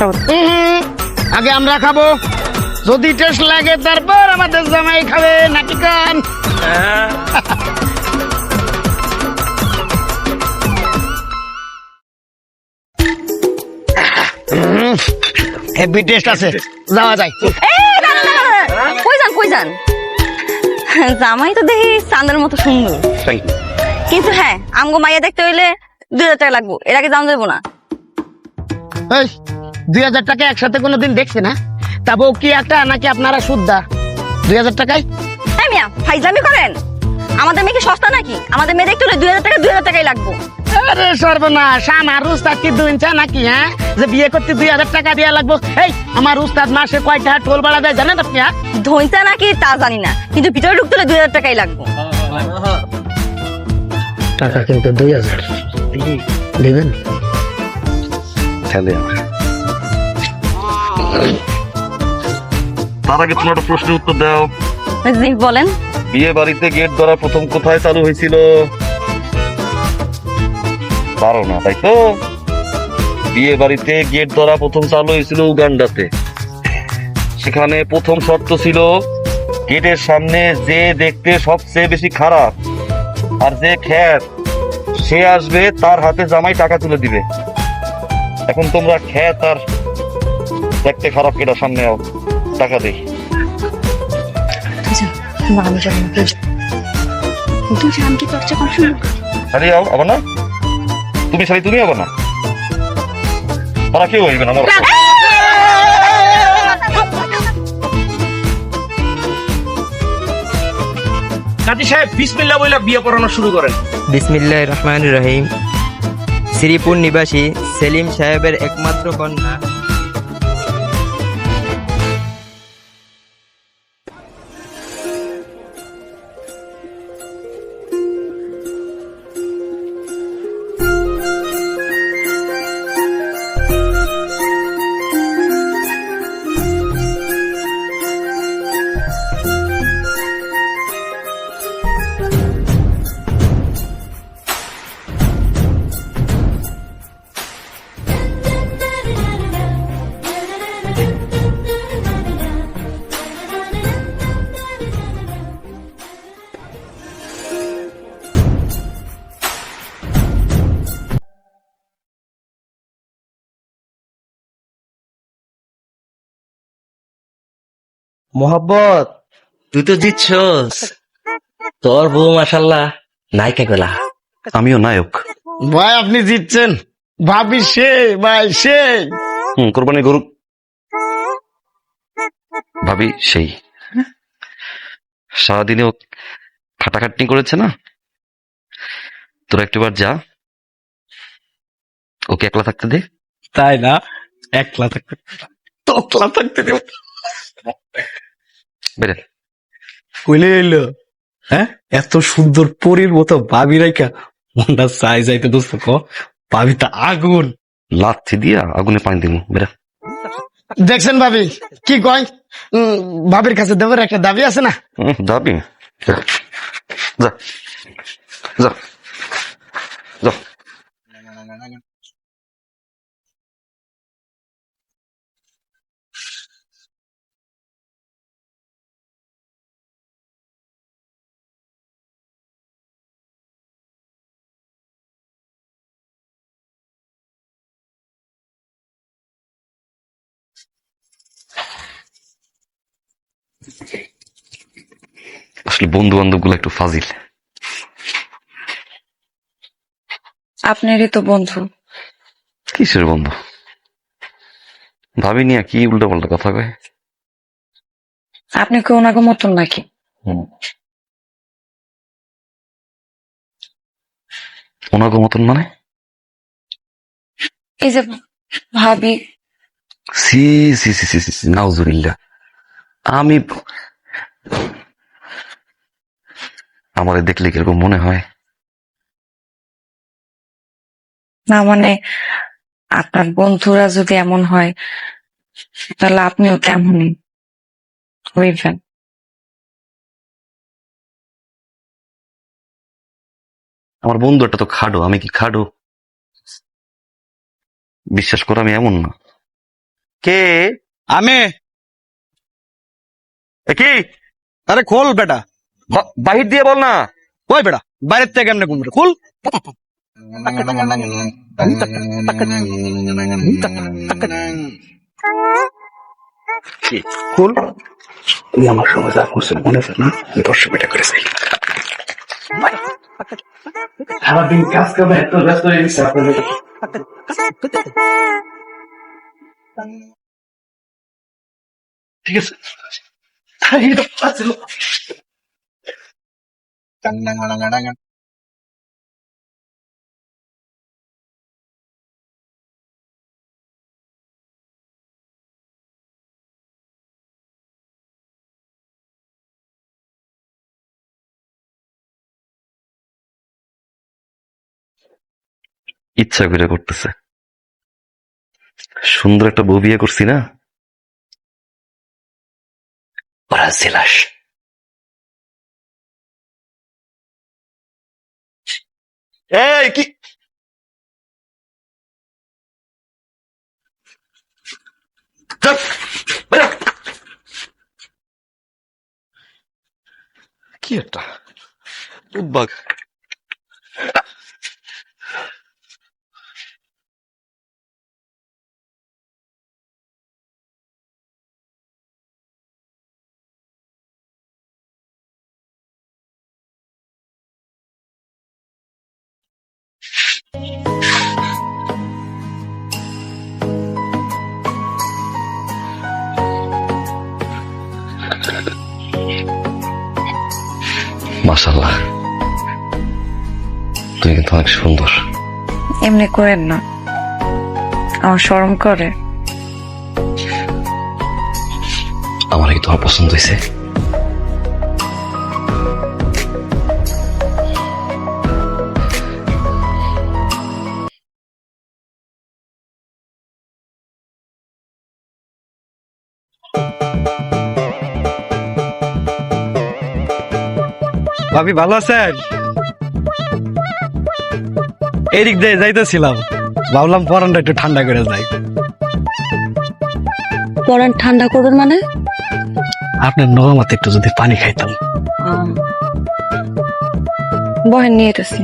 সমস্যা হচ্ছে। আগে আমরা খাবো, যদি টেস্ট লাগে তারপর আমাদের জামাই খাবে, নাকি কান? হেভি টেস্ট আছে, যাওয়া যায়। কই যান? জামাই তো দেখি চাঁদের মতো সুন্দর, কিন্তু হ্যাঁ আমগো মাইয়া দেখতে হইলে 2000 টাকা লাগবো, এর আগে দাম যাবো না। 2000 টাকা একসাথে কোনোদিন দেখছে না? তা বউ কি একটা নাকি আপনারা শুদ্ধা? 2000 টাকায় হ্যাঁ মিয়া, ফাইজলামি করেন? আমাদের মেয়ে কি সস্তা নাকি? আমাদের মেয়ে দেখতে হলে 2000 টাকাই লাগবো। আরে সর্বনাশ, আমার উস্তাদ কি 2 ইঞ্চা নাকি? হ্যাঁ, যে বিয়ে করতে 2000 টাকা দেওয়া লাগবো? এই আমার উস্তাদ মাসে কয়টা টোল ভাড়া দেয় জানেন আপনি? ধইতা নাকি তা জানি না, কিন্তু ভিতরে ঢুকতে হলে 2000 টাকাই লাগবো। টাকা কিন্তু 2000 দিবেন? তার আগে তোমার একটা প্রশ্নের উত্তর দাও। জি বলেন। বিয়ে বাড়িতে গেট ধরা প্রথম কোথায় চালু হয়েছিল? পারো না তাই তো? বিয়ে বাড়িতে গেট ধরা প্রথম চালু হয়েছিল উগান্ডাতে। সেখানে প্রথম শর্ত ছিল গেটের সামনে যে দেখতে সবচেয়ে বেশি খারাপ আর যে খ্যাত সে আসবে, তার হাতে জামাই টাকা তুলে দিবে। এখন তোমরা খ্যাত আর দেখতে খারাপ কেটা সামনে আও, টাকা দেই। শাড়ি আও, আবার না তুমি, শাড়ি তুমি আবার না, তারা কেউ হইবে না। আমার কাজী সাহেব বিসমিল্লাহ বইলা বিয়ে পড়ানো শুরু করেন। বিসমিল্লাহির রহমানির রহিম। শ্রীপুর নিবাসী সেলিম সাহেবের একমাত্র কন্যা মোহাব্বত, তুই তো জিতছস। তোর বউ মাশাল্লাহ নায়িকা গলা। আমিও নায়ক। ভাই আপনি জিতছেন, ভাবি সে ভাই সে। কোরবানি গরু ভাবি সেই সারাদিনেও খাটাখাটনি করেছে না। তোরা একটুবার যা, ওকে একলা থাকতে দে। তাই না? একলা থাকতে তকলা থাকতে দেব। বেরে কইলে এলো হ্যাঁ, এত সুন্দর পরীর মতো ভাবি রাইকা মনটা চাই যাইতে। দোস্ত ক ভাবি তা আগুন, লাথি দিয়া আগুনে পানি দিব। বেরা দেখছেন ভাবি কি কয়? ভাবির কাছে দেবের একটা দাবি আছে না? যাবি? যা যা যা। আসলে বন্ধু বান্ধব গুলো একটু ফাজিল। আপনারই তো বন্ধু। কিসের বন্ধু? ভাবি নিয়ে কি উল্টো পাল্টা কথা কয়। আপনি কি ওনাকে মতন নাকি? ওনাগো মতন মানে? এই যে ভাবি। সি সি সি সি সি নাউজুবিল্লাহ। আমি আমারে দেখলে কিরকম মনে হয়? না মানে আপনার বন্ধুরা যদি এমন হয় তাহলে আপনিও তেমনই হইবেন। আমার বন্ধুটা তো খাডো, আমি কি খাডো? বিশ্বাস করো আমি এমন না। কে? আমি। কি? আরে খোল বেটা। বাহির দিয়ে বল না। ওই বেটা বাইরের থেকে কেমনে ঘুমবে? খোল। খোল। তুই আমার সঙ্গে যা করছিস মনে আছে না? 10 মিনিট করেছি। সারাদিন কাজ করে এত ব্যস্ত হয়ে গেছে আপনাদের। ঠিক আছে। ইচ্ছা করে করতেছে। সুন্দর একটা বউ বিয়ে করছি না, ওরা জেলাস। এই কি কি একটা উদ্বাগ। মাশাআল্লাহ, তুই কিন্তু অনেক সুন্দর। এমনি করেন না, আমার শরম করে। আমার কি তোমার পছন্দ হয়েছে? ভাবি ভালো আছেন? এদিক দিয়ে যাইতেছিলাম, ভাবলাম পরানটা একটু ঠান্ডা করে যাই। পরান ঠান্ডা করবেন মানে? আপনার নবামাতে একটু যদি পানি খাইতাম। বহেন নিয়ে এসেছি।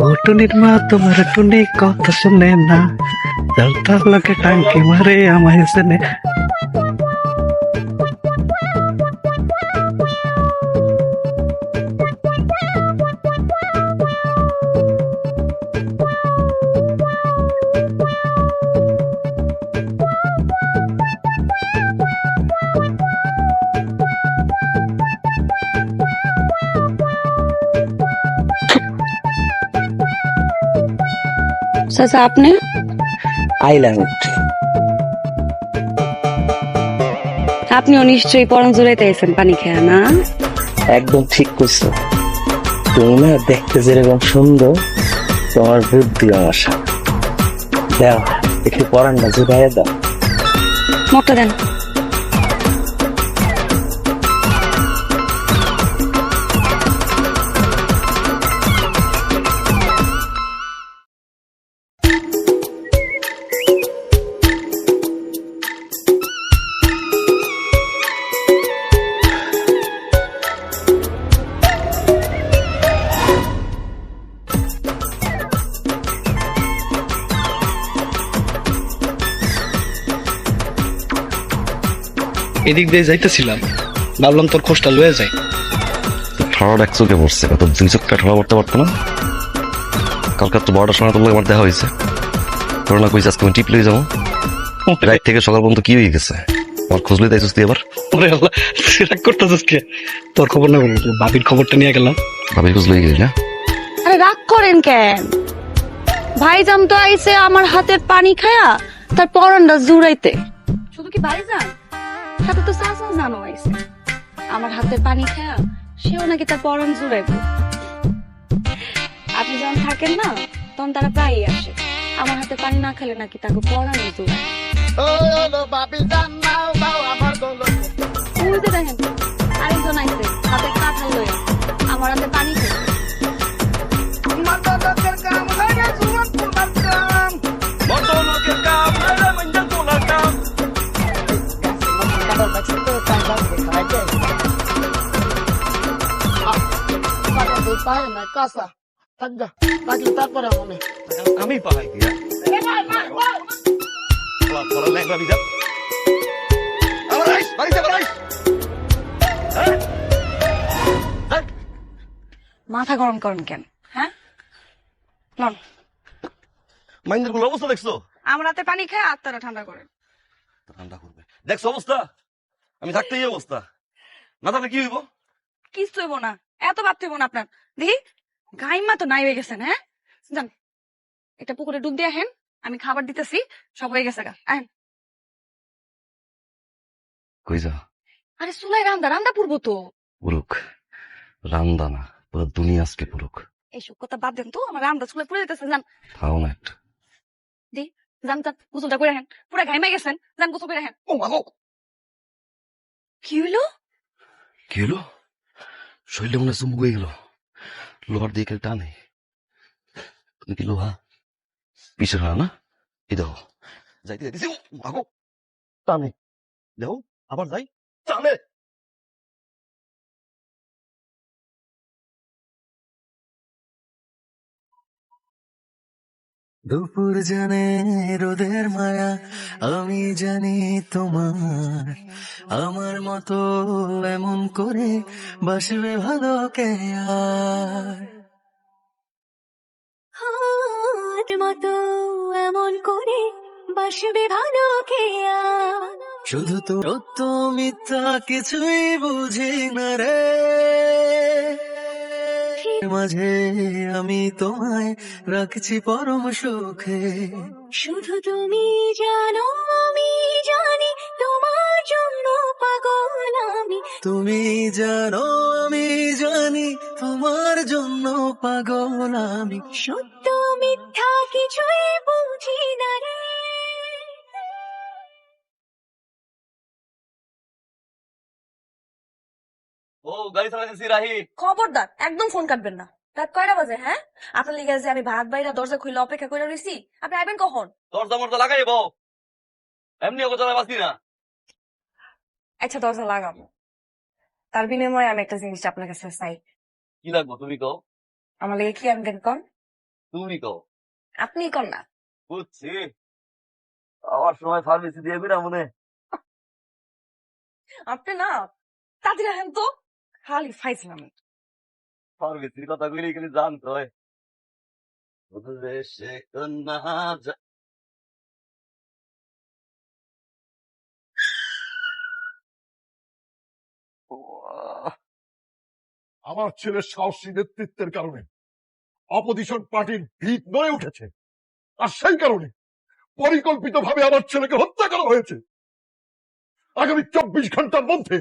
ও টুনির মা তোমার টুনি কথা শুনে না, তার লোকে টাঙ্কি মারে আমায় শুনে। চাচা আপনি? আইল্যান্ড। আপনিও নিশ্চয়ই পরম জোড়াইতে এসেছেন পানি খেয়া, না? একদম ঠিক করছো। তুমি না দেখতে যেরকম সুন্দর, তোমার বুদ্ধি আমার সাথে। দাও একটু পরানটা জুড়াইয়া দাও। মোটটা দেন। এদিক দিয়ে যাইতেছিলাম, ভাবলাম তোর খোঁজটা লয়ে যায়। ঠাড়া এক চোখে পড়ছে, কত 2 চোখটা ঠাড়া পড়তে পারতো না? কালকে তো 12টার সময় তোর লোক আমার দেখা হয়েছে, করোনা কইছে আজকে আমি টিপ লয়ে যাবো। রাত থেকে সকাল পর্যন্ত কি হয়ে গেছে? আমার খোঁজ লই তাইছিস তুই এবার? ওরে আল্লাহ, সেটা করতেছিস কে? তোর খবর না বলবো, বাবির খবরটা নিয়ে গেলাম। ভাবির খোঁজ লই গেলি না? আরে রাগ করেন কেন? ভাইজান তো আইছে আমার হাতের পানি খায়া তার পরানটা জুড়াইতে। শুধু কি ভাইজান, সাথে তো চাচা জানো আইছে আমার হাতের পানি খায়া সেও নাকি তার পরান জুড়াইব। আপনি যখন থাকেন না তখন তারা প্রায়ই আসে, আমার হাতে পানি না খেলে নাকি তাকে পরান জুড়ায়। উল্টে দেখেন আরেকজন আইছে হাতে কাঁঠাল লইয়া আমার হাতে পানি খেয়ে। পায় না কাঁচা থাক যা থাকলে তারপরে মনে আমি পালাই কি মাথা গরম করেন কেন? হ্যাঁ, লন মাইন্দের গুলো অবস্থা দেখছো? আমার হাতে পানি খেয়ে আত্মাটা ঠান্ডা করে। ঠান্ডা করবে দেখছো অবস্থা? আমি থাকতে এই অবস্থা, না থাকলে কি হইব? কিছু হইব না, এত ভাবতে হইব না আপনার। দেখি গাইমা তো নাই হয়ে গেছেন। হ্যাঁ যান, একটা পুকুরে ডুব দিয়ে আহেন, আমি খাবার দিতেছি, সব হয়ে গেছে গা। আহেন। কই যা? আরে চুলাই রান্দা রান্দা পূর্ব তো। পুরুক রান্দা না, পুরো দুনিয়া আজকে পুরুক। এইসব কথা বাদ দেন তো, আমার রান্দা চুলাই পুড়ে যেতেছে। যান খাও না একটা। যান যান, গোসলটা করে আহেন, পুরা ঘাইমা গেছেন, যান গোসল করে আহেন। ও মাগো, কি হইলো? কি হলো? শরীরটা মনে চুমুক হয়ে গেল, লোহার দিয়ে কেউ টানে। তুমি কি লোহা? পিছনে না এই দেখো, যাইতে যাইতেছি মাগো, টানে দেখো, আবার যাই টানে। দুপুর জানে রোদের মায়া, আমি জানি তোমার আমার মতো এমন করে বাসবে ভালো কে আর। মতো এমন করে বাসবে ভালো কে আর। শুধু তো সত্য মিথ্যা কিছুই বুঝি না রে, মাঝে আমি তোমায় রাখছি পরম সুখে। শুধু তুমি জানো আমি জানি তোমার জন্য পাগল আমি। তুমি জানো আমি জানি তোমার জন্য পাগল আমি। সত্য মিথ্যা কিছুই বুঝি না রে। ও গাড়ি চালাইতেছি রাহি। খবরদার একদম ফোন কাটবেন না। রাত কয়টা বাজে? হ্যাঁ, আপনার লিগে যে আমি ভাত বাইরা দরজা খুলে অপেক্ষা করে রয়েছি, আপনি আইবেন কখন? দরজা মরজা লাগাই বউ, এমনি ওকে চালাই বাঁচি না। আচ্ছা দরজা লাগাবো, তার বিনিময়ে আমি একটা জিনিস আপনার কাছে চাই। কি লাগবো তুমি কও? আমার লিগে কি আনবেন কন? তুমি কও। আপনি কন না। বুঝছি, আমার সময় ফার্মেসি দিয়ে বিরা মনে। আপনি না তাড়াতাড়ি আহেন তো, খালি ফাইছিলাম। ফার্মেসির কথা কইলে গেলে জানতো হয়। দেশে কন্যা আমার ছেলের সাহসী নেতৃত্বের কারণে অপোজিশন পার্টির ভিত নড়ে উঠেছে, আর সেই কারণে পরিকল্পিতভাবে আমার ছেলেকে হত্যা করা হয়েছে। আগামী 24 ঘন্টার মধ্যে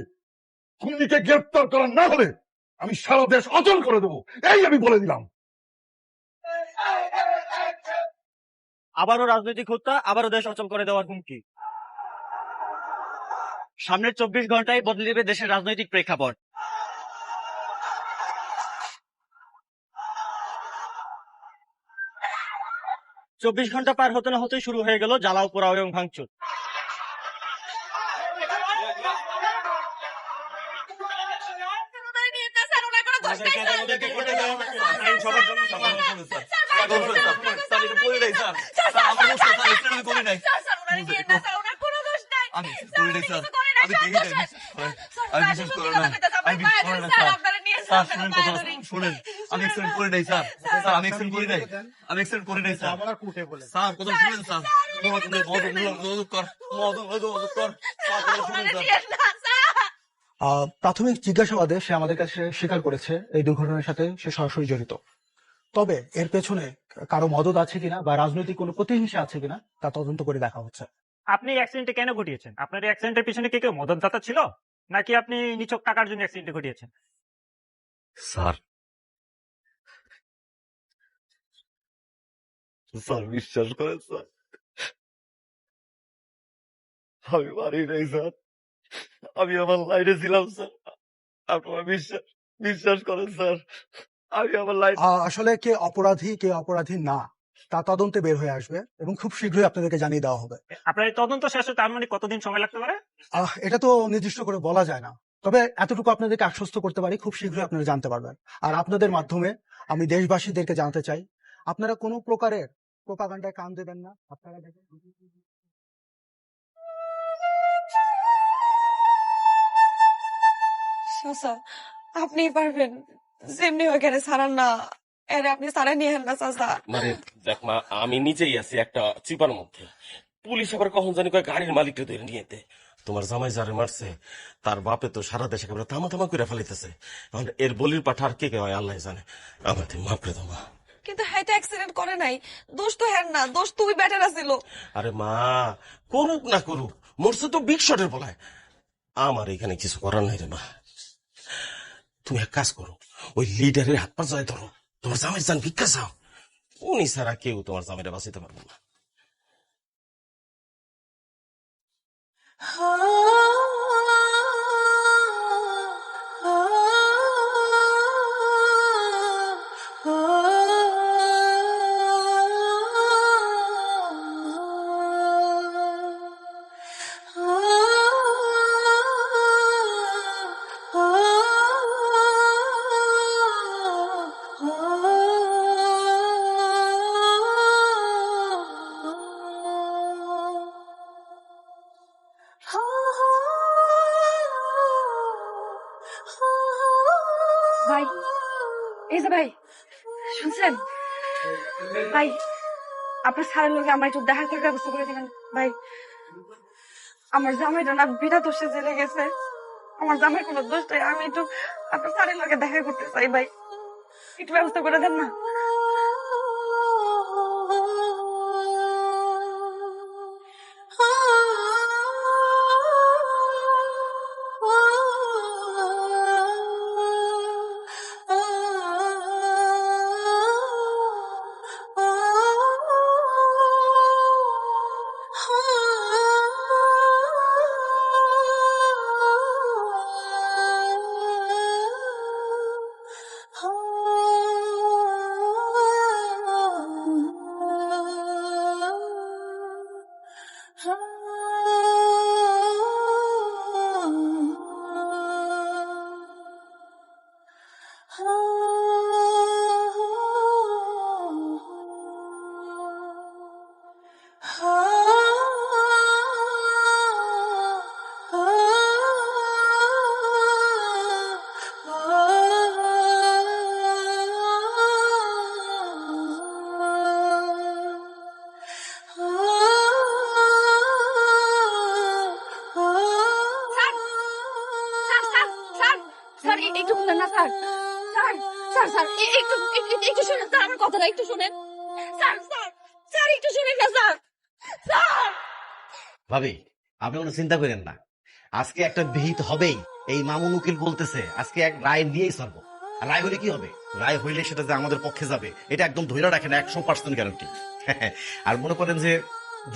খুনিকে গ্রেফতার করা না হলে আমি সারা দেশ অচল করে দেবো, এই আমি বলে দিলাম। আবারও রাজনৈতিক হত্যা, আবারও দেশ অচল করে দেওয়ার হুমকি। সামনের 24 ঘন্টায় বদলে দেবে দেশের রাজনৈতিক প্রেক্ষাপট। চব্বিশ ঘন্টা পার হতে না হতে শুরু হয়ে গেল জ্বালাও পোড়াও এবং ভাঙচুর। প্রাথমিক জিজ্ঞাসাবাদে সে আমাদের কাছে স্বীকার করেছে এই দুর্ঘটনার সাথে সে সরাসরি জড়িত। তবে এর পেছনে কারো মদত আছে কিনা বা রাজনৈতিক কোনো প্রতিহিংসা আছে কিনা তা তদন্ত করে দেখা হচ্ছে। আপনি অ্যাক্সিডেন্টে কেন ঘটিয়েছেন? আপনার এই অ্যাক্সিডেন্টের পিছনে কেউ মদতদাতা ছিল, নাকি আপনি নিছক টাকার জন্য অ্যাক্সিডেন্ট ঘটিয়েছেন? স্যার, স্যার বিশ্বাস করেন স্যার, আমি বাড়ি নেই স্যার, আমি আমার লাইনে ছিলাম স্যার। আপনারা বিশ্বাস করেন স্যার, আমি আমার লাইন। আসলে কে অপরাধী কে অপরাধী না তা তদন্তে বের হয়ে আসবে এবং খুব শীঘ্রই আপনাদেরকে জানিয়ে দেওয়া হবে। আপনার এই তদন্ত শেষে তার মানে কতদিন সময় লাগতে পারে? এটা তো নির্দিষ্ট করে বলা যায় না, তবে এতটুকু আপনাদেরকে আশ্বস্ত করতে পারি, খুব শীঘ্রই আপনারা জানতে পারবেন। আর আপনাদের মাধ্যমে আমি দেশবাসীদেরকে জানাতে চাই, আপনারা কোনো প্রকারের প্রোপাগান্ডায় কান দেবেন না। আপনারা দেখেন চাচা আপনি পারবেন, যেমনি ওইখানে সারান না, এর আপনি সারা নিয়ে না চাচা। মানে দেখ মা, আমি নিজেই আছি একটা চিপার মধ্যে। পুলিশ আবার কখন জানি কয় গাড়ির মালিককে ধরে নিয়ে যেতে। তোমার জামাই যারে মারছে তার বাপে তো সারা দেশে একেবারে তামা তামা করে ফেলাইতেছে। এখন এর বলির পাঠা আর কে কে হয় আল্লাহ জানে। আমার তুমি মাফ করে দাও মা। কিন্তু হ্যাঁ তো অ্যাক্সিডেন্ট করে নাই, দোষ তো হ্যাঁ না, দোষ তুই বেটার আছিল। আরে মা, করুক না করুক, মরছে তো বিগ শটের বলায়। আমার এখানে কিছু করার নাই রে মা। তুমি এক কাজ করো, ওই লিডারের হাত পা জয় ধরো, তোমার জামাই যান ভিক্ষা চাও। উনি ছাড়া কেউ তোমার জামাইটা বাঁচাতে পারবে না। ভাই, এই যে ভাই, শুনছেন ভাই, আপনার স্যারের লোকে আমার একটু দেখা করার ব্যবস্থা করে দিবেন ভাই। আমার জামাইটা না বিনা দোষে জেলে গেছে, আমার জামাই কোনো দোষ নাই, আমি একটু আপনার স্যারের লোকে দেখা করতে চাই ভাই, একটু ব্যবস্থা করে দেন না। স্যার একটু শুনেন না স্যার, স্যার স্যার স্যার একটু শুনেন স্যার, আমার কথাটা একটু শুনেন স্যার, স্যার স্যার একটু শুনেন না স্যার, স্যার। ভাবি, আপনি কোনো চিন্তা করেন না, আজকে একটা বিহিত হবেই। এই মামুন উকিল বলতেছে আজকে এক রায় দিয়েই ছাড়বো। আর রায় হলে কি হবে? রায় হইলে সেটা যে আমাদের পক্ষে যাবে এটা একদম ধরে রাখেন, 100% গ্যারান্টি। আর মনে করেন যে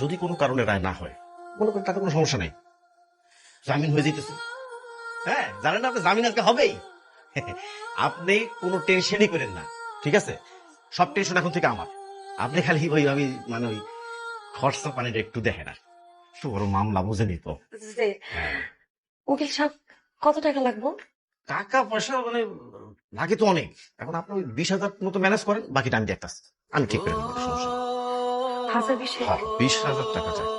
যদি কোনো কারণে রায় না হয়, মনে করেন তাতে কোনো সমস্যা নেই, জামিন হয়ে যেতেছে। হ্যাঁ, জানেন না আপনি জামিন আজকে হবেই। আপনি কোনো টেনশনই করেন না, ঠিক আছে? সব টেনশন এখন থেকে আমার। আপনি খালি ওই আমি মানে ওই খরচা পানিটা একটু দেখেন। আর একটু বড় মামলা বুঝেনি তো। উকিল সাহেব কত টাকা লাগবে? টাকা পয়সা মানে লাগে তো অনেক। এখন আপনি ওই 20,000 মতো ম্যানেজ করেন, বাকিটা আমি দেখতেছি, আমি ঠিক করে নেবো, সমস্যা নেই। 20,000 টাকা চাই।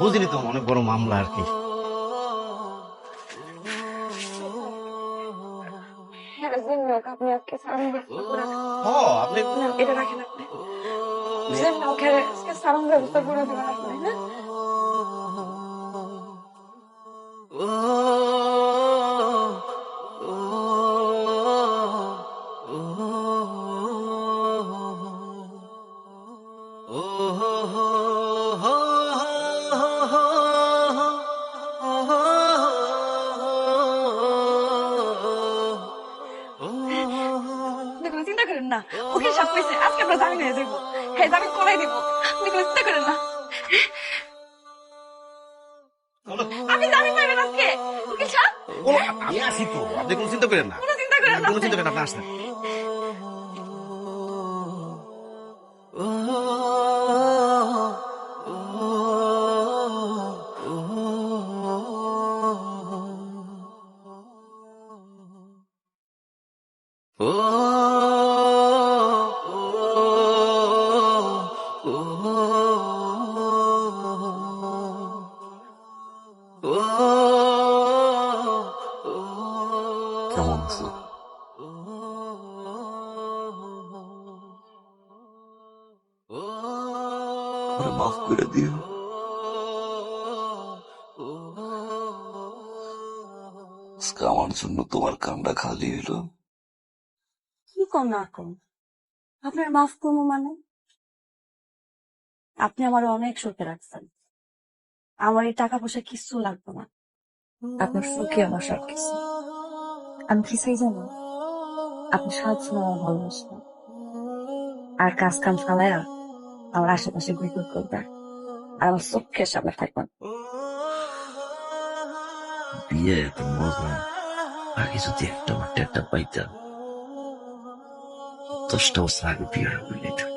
বুঝলি তো, অনেক বড় মামলা আর কি। আপনি আজকে সারান আপনি এটা রাখেন, আপনি সারান ব্যবস্থা করে দেবেন আপনি, হ্যাঁ? চিন্তা করেন না, উকিল সাহেব কইছে আজকে আমরা জামিন হয়ে যাবো, হ্যাঁ জামিন করাই দিব, আপনি কোনো চিন্তা করেন না। আপনি জামিন পাইবেন আজকে উকিল সাহেব। আমি আছি তো, আপনি কোনো চিন্তা করেন না, কোনো চিন্তা করেন না, কোনো চিন্তা করেন না, আপনি আসেন। কেমন আছো? আমারে মাফ করে দিও। আজকে আমার জন্য তোমার কান্না খালি হইলো। কি কম না কম, আপনার মাফ করবো মানে? আপনি আমার অনেক সুখে রাখছেন, আমার এই টাকা পয়সা কিছু লাগবে না, আপনার সুখে আমার সব কিছু। আমি কি চাই জানো? আপনি সবসময় আমার ভালোবাসবেন, আর কাজ কাম ফালায়া আমার আশেপাশে ঘুরঘুর করবেন, আর আমার চোখের সামনে থাকবেন। বিয়ে এত মজা, আগে যদি একটা বা টেরটা পাইতাম, 10টা বছর আগে বিয়ে করে নিতাম।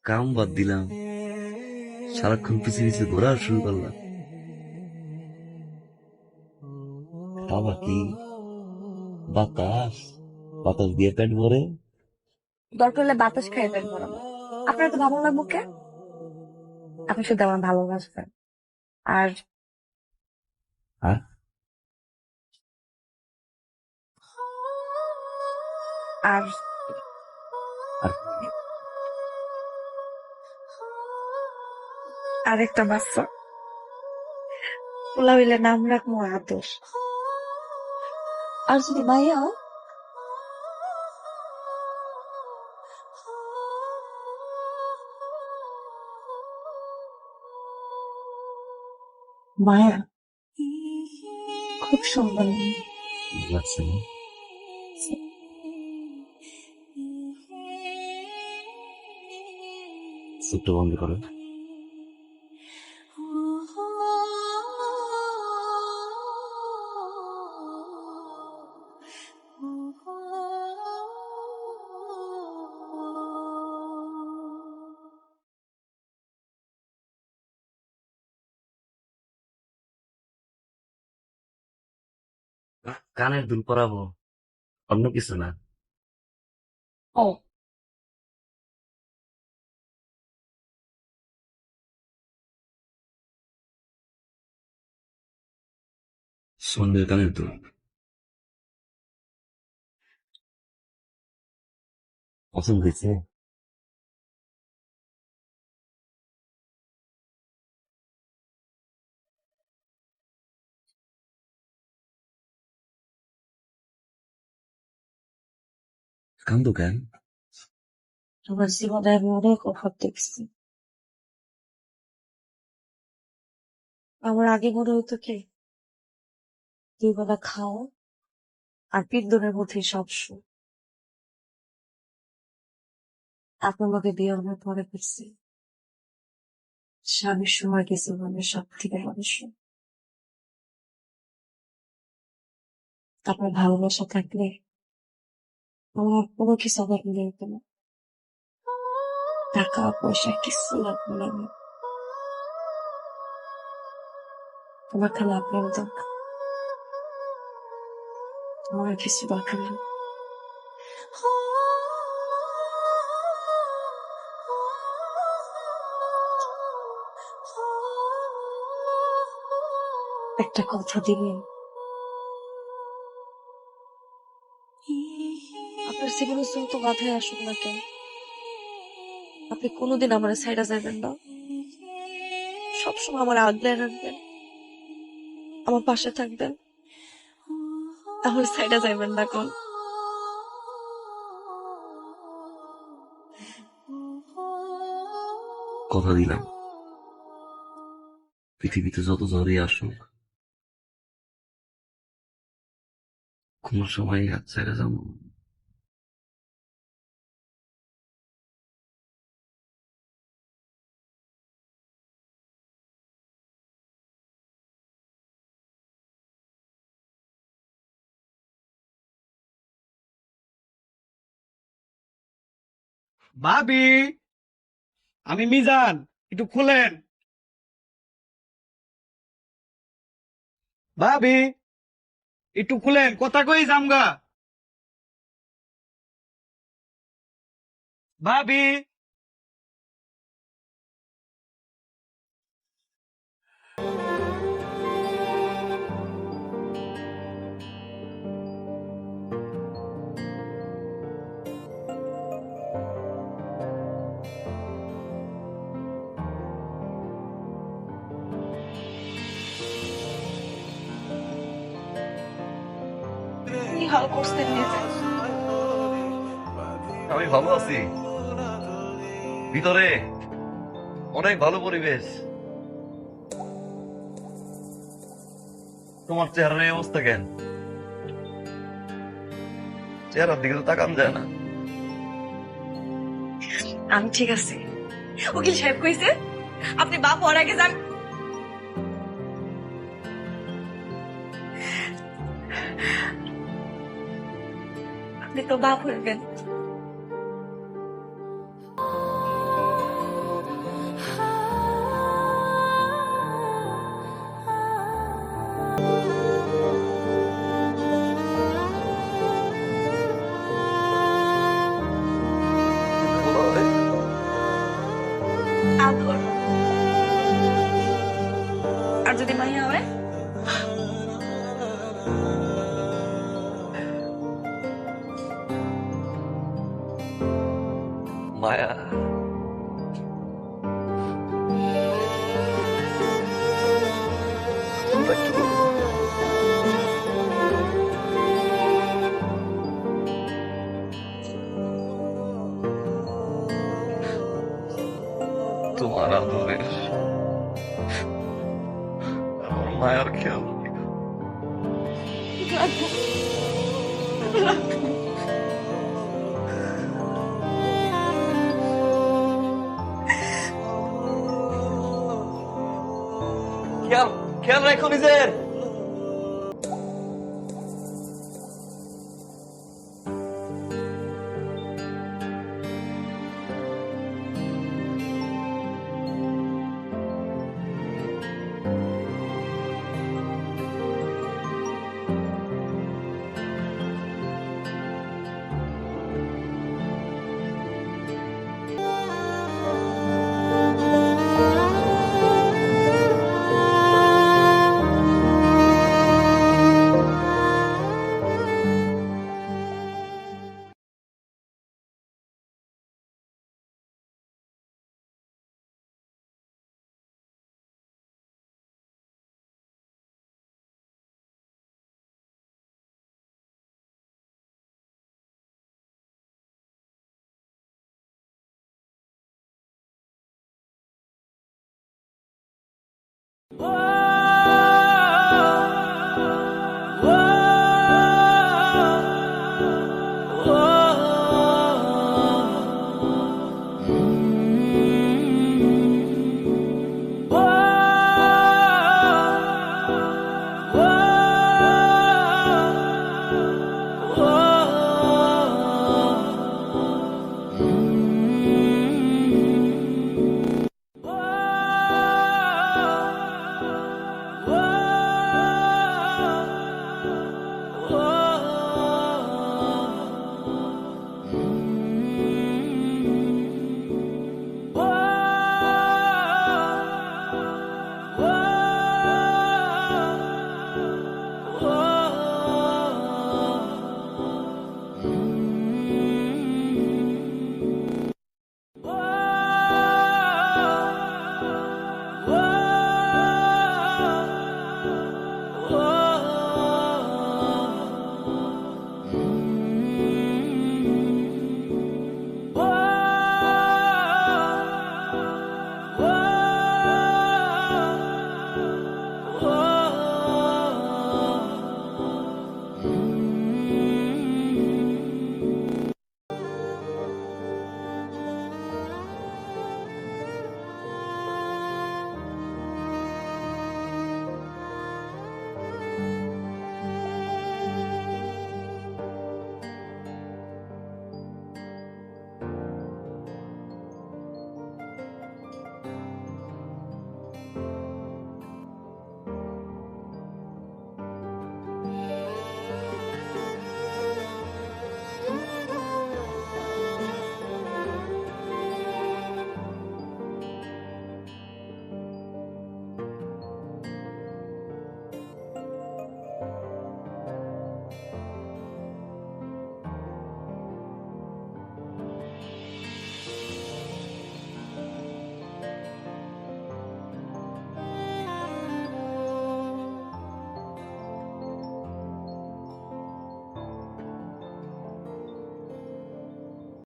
কাম বাদ দিলাম, সারাক্ষণ পিছিয়ে পিছিয়ে ঘোরা শুরু করলাম। খাওয়া কি? বাতাস, বাতাস দিয়ে পেট ভরে। দরকার হলে বাতাস খাই পেট ভরাবো, আপনার তো ভালো লাগবো কে? আপনি শুধু আমার ভালোবাসবেন, আর আর আর আর আরেকটা বাচ্চা পোলা হইলে নাম রাখবো আদর্শ। আর যদি মাইয়া মায়া, খুব সুন্দর নাম। লাগছে না? চোখটা বন্ধ করো। কানের দুল পরাবো, অন্য কিছু না। ও সন্ধ্যের কানের দুল পছন্দ হয়েছে? কান্দো কেন? আমার জীবনে আমি অনেক অভাব দেখছি। আমার আগে মনে হতো কি, দুই বেলা খাও আর পিন্দনের মধ্যে সব সুখ। আপনার লোকে বিয়ে হওয়ার পরে বুঝছি স্বামীর সময় কিছু মানে সব থেকে মানুষ। আপনার ভালোবাসা থাকলে আমার কোনো কিছু অভাব নেই, কোনো টাকা পয়সা কিছু লাগবে না আমার। তোমার খালি আপনার দরকার, তোমার আর কিছু দরকার নেই। একটা কথা দিবেন, আপনার জীবনে যত বাধায় আসুক না কেন, আপনি কোনোদিন আমার সাইডা যাবেন না, সবসময় আমার আগলে রাখবেন, আমার পাশে থাকবেন, আমার সাইডা যাবেন না কোন। কথা দিলাম, পৃথিবীতে যত ঝড়ই আসুক, কোন সময় হাত ছেড়ে যাবো। ভাবি, আমি মিজান, একটু খুলেন। ভাবি, একটু খুলেন, কথা কই জামগা। ভাবি, কি হাল করছেন নিজে? আমি ভালো আছি। ভিতরে অনেক ভালো পরিবেশ। তোমার চেহারার এই অবস্থা কেন? চেহারার দিকে তো তাকান যায় না। আমি ঠিক আছি। উকিল সাহেব কইছে আপনি বাপ হওয়ার আগে যান। আপনি তো বাপ হইবেন। আদর। আর যদি মাইয়া হয়? মায়া, তোমার আদরের আমার মায়ার খেয়াল খেয়াল খেয়াল রাখো নিজের।